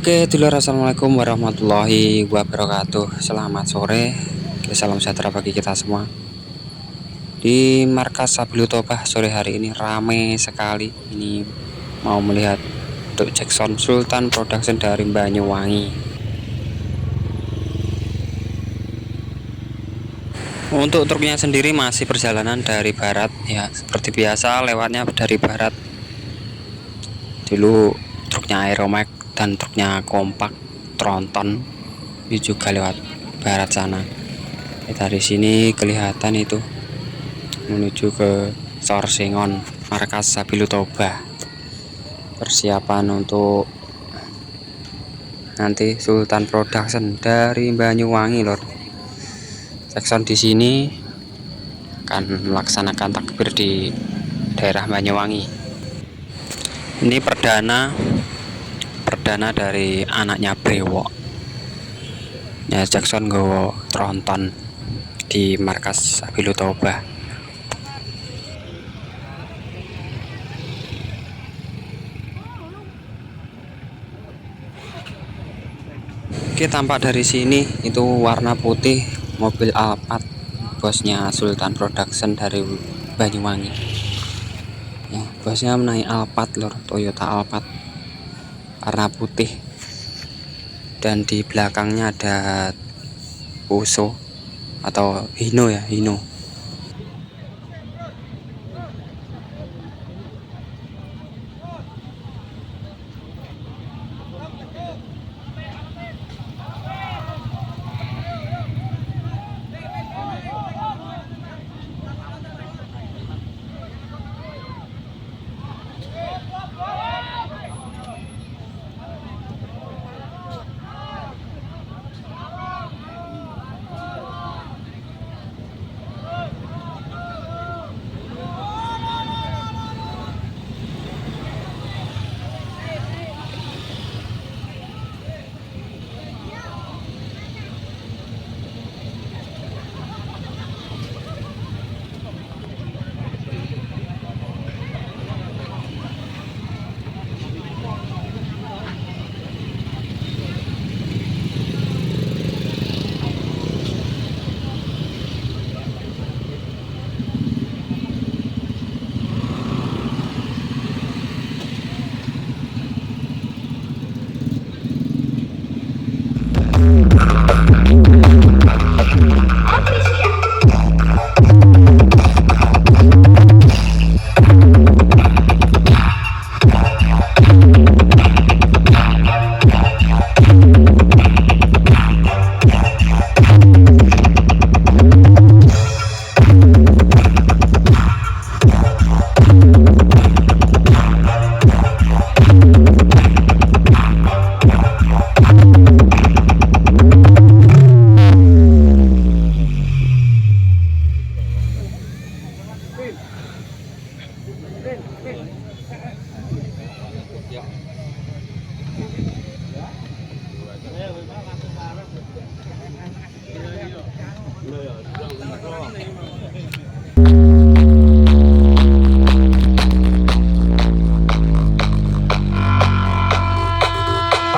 Oke, dulur, assalamualaikum warahmatullahi wabarakatuh. Selamat sore, salam sejahtera bagi kita semua. Di markas Ampuh Kekuatan sore hari ini ramai sekali. Ini mau melihat untuk Sor Sultan Production dari Banyuwangi. Untuk truknya sendiri masih perjalanan dari barat, ya seperti biasa lewatnya dari barat. Dulu truknya Aeromax dan truknya kompak tronton ini juga lewat barat sana. Dari sini kelihatan itu menuju ke Sor Sengon Markas Ampuh Kekuatan. Persiapan untuk nanti Sultan Production dari Banyuwangi, lor. Sekson di sini akan melaksanakan takbir di daerah Banyuwangi. Ini perdana dari anaknya Brewog. Ya, Jackson go tronton di markas Ampuh Kekuatan. Oke, tampak dari sini itu warna putih mobil Alphard bosnya Sultan Production dari Banyuwangi. Ya, bosnya menaik Alphard, lor, Toyota Alphard warna putih, dan di belakangnya ada Uso atau Hino, ya, Hino.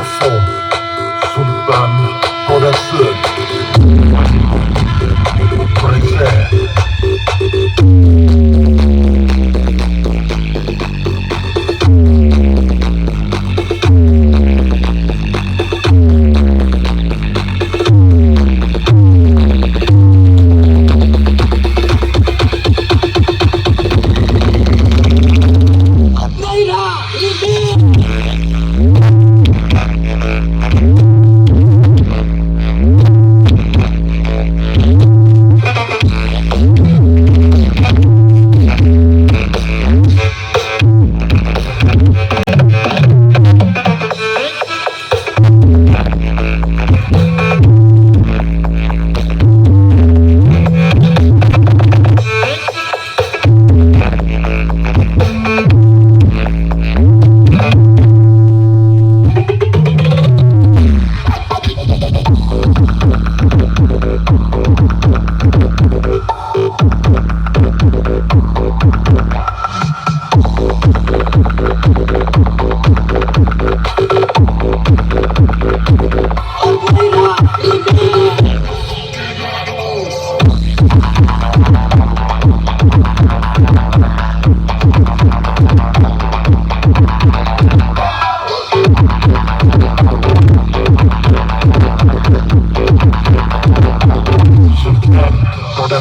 Sor Sultan Production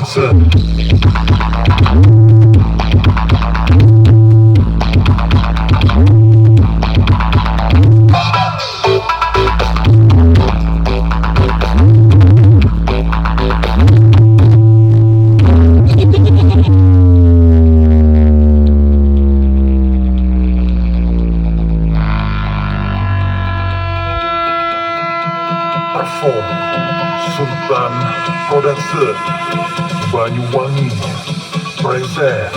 Production. Perform Sultan Production Banyuwangi present.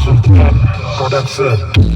Sultan Production.